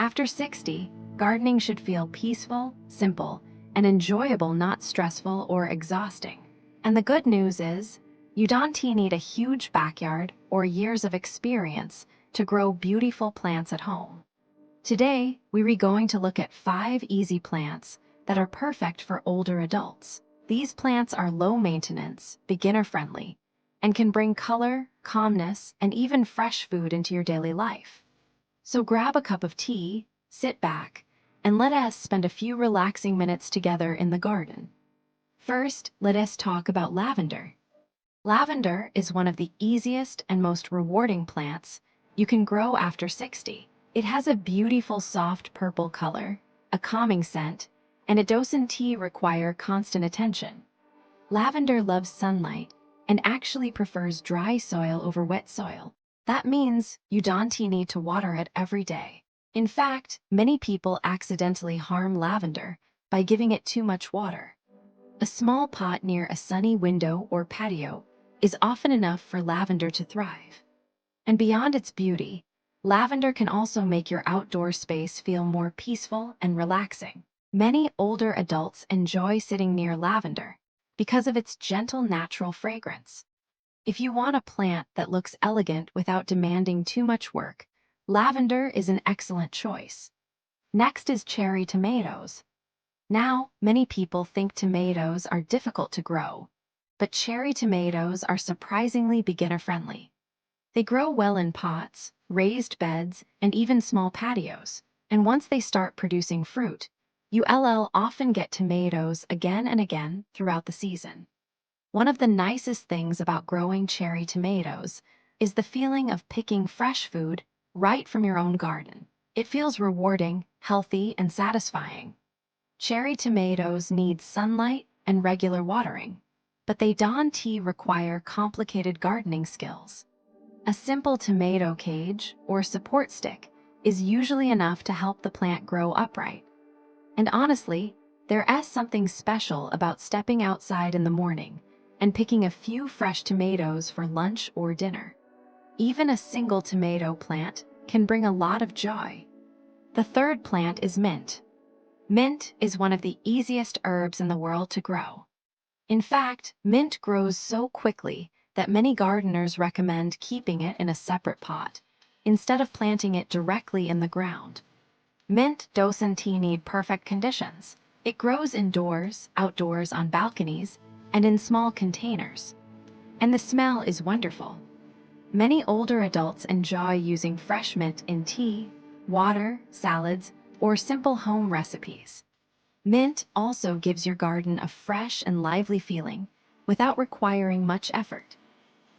After 60, gardening should feel peaceful, simple, and enjoyable, not stressful or exhausting. And the good news is, you don't need a huge backyard or years of experience to grow beautiful plants at home. Today, we're going to look at 5 easy plants that are perfect for older adults. These plants are low maintenance, beginner friendly, and can bring color, calmness, and even fresh food into your daily life. So grab a cup of tea, sit back, and let us spend a few relaxing minutes together in the garden. First, let us talk about lavender. Lavender is one of the easiest and most rewarding plants you can grow after 60. It has a beautiful soft purple color, a calming scent, and it doesn't require constant attention. Lavender loves sunlight and actually prefers dry soil over wet soil. That means you don't need to water it every day. In fact, many people accidentally harm lavender by giving it too much water. A small pot near a sunny window or patio is often enough for lavender to thrive. And beyond its beauty, lavender can also make your outdoor space feel more peaceful and relaxing. Many older adults enjoy sitting near lavender because of its gentle natural fragrance. If you want a plant that looks elegant without demanding too much work, lavender is an excellent choice. Next is cherry tomatoes. Now, many people think tomatoes are difficult to grow, but cherry tomatoes are surprisingly beginner-friendly. They grow well in pots, raised beds, and even small patios. And once they start producing fruit, you'll often get tomatoes again and again throughout the season. One of the nicest things about growing cherry tomatoes is the feeling of picking fresh food right from your own garden. It feels rewarding, healthy, and satisfying. Cherry tomatoes need sunlight and regular watering, but they don't require complicated gardening skills. A simple tomato cage or support stick is usually enough to help the plant grow upright. And honestly, there's something special about stepping outside in the morning and picking a few fresh tomatoes for lunch or dinner. Even a single tomato plant can bring a lot of joy. The third plant is mint. Mint is one of the easiest herbs in the world to grow. In fact, mint grows so quickly that many gardeners recommend keeping it in a separate pot, instead of planting it directly in the ground. Mint doesn't need perfect conditions. It grows indoors, outdoors, on balconies, and in small containers. And the smell is wonderful. Many older adults enjoy using fresh mint in tea, water, salads, or simple home recipes. Mint also gives your garden a fresh and lively feeling without requiring much effort.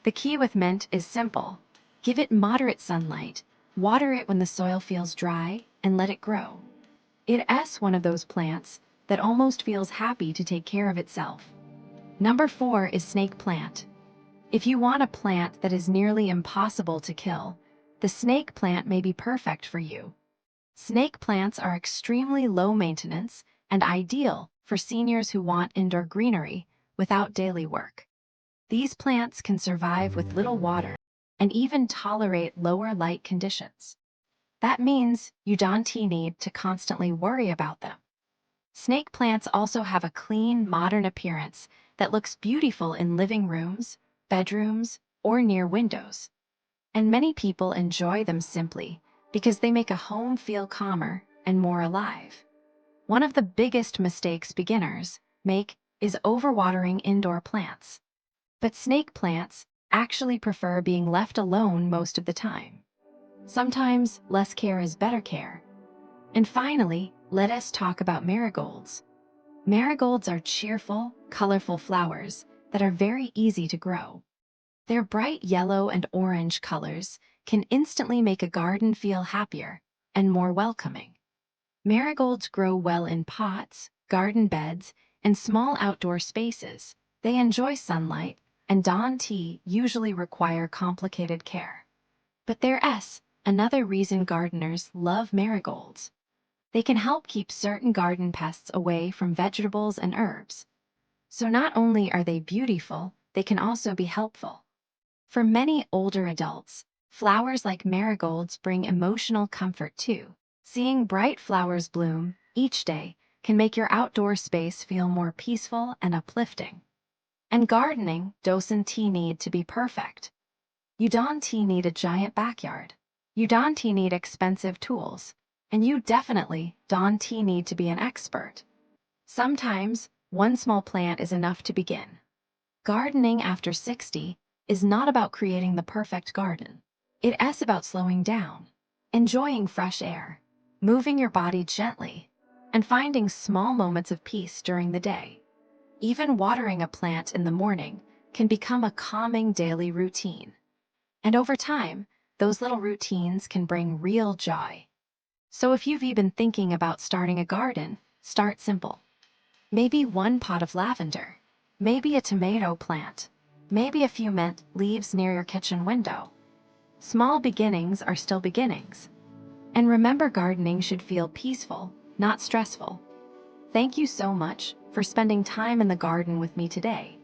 The key with mint is simple. Give it moderate sunlight, water it when the soil feels dry, and let it grow. It's one of those plants that almost feels happy to take care of itself. Number 4 is snake plant. If you want a plant that is nearly impossible to kill, the snake plant may be perfect for you. Snake plants are extremely low maintenance and ideal for seniors who want indoor greenery without daily work. These plants can survive with little water and even tolerate lower light conditions. That means you don't need to constantly worry about them. Snake plants also have a clean, modern appearance that looks beautiful in living rooms, bedrooms, or near windows. And many people enjoy them simply because they make a home feel calmer and more alive. One of the biggest mistakes beginners make is overwatering indoor plants. But snake plants actually prefer being left alone most of the time. Sometimes less care is better care. And finally, let us talk about marigolds. Marigolds are cheerful, colorful flowers that are very easy to grow. Their bright yellow and orange colors can instantly make a garden feel happier and more welcoming. Marigolds grow well in pots, garden beds, and small outdoor spaces. They enjoy sunlight and don't usually require complicated care. But there's another reason gardeners love marigolds. They can help keep certain garden pests away from vegetables and herbs. So not only are they beautiful, they can also be helpful. For many older adults, flowers like marigolds bring emotional comfort too. Seeing bright flowers bloom each day can make your outdoor space feel more peaceful and uplifting. And gardening doesn't need to be perfect. You don't need a giant backyard. You don't need expensive tools. And you definitely don't need to be an expert. Sometimes, one small plant is enough to begin. Gardening after 60 is not about creating the perfect garden. It is about slowing down, enjoying fresh air, moving your body gently, and finding small moments of peace during the day. Even watering a plant in the morning can become a calming daily routine. And over time, those little routines can bring real joy. So if you've been thinking about starting a garden, start simple. Maybe one pot of lavender, maybe a tomato plant, maybe a few mint leaves near your kitchen window. Small beginnings are still beginnings. And remember, gardening should feel peaceful, not stressful. Thank you so much for spending time in the garden with me today.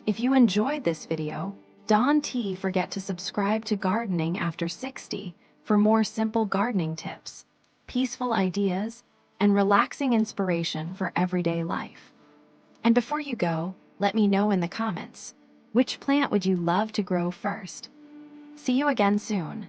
If you enjoyed this video, don't forget to subscribe to Gardening After 60 for more simple gardening tips, peaceful ideas, and relaxing inspiration for everyday life. And before you go, let me know in the comments, which plant would you love to grow first? See you again soon.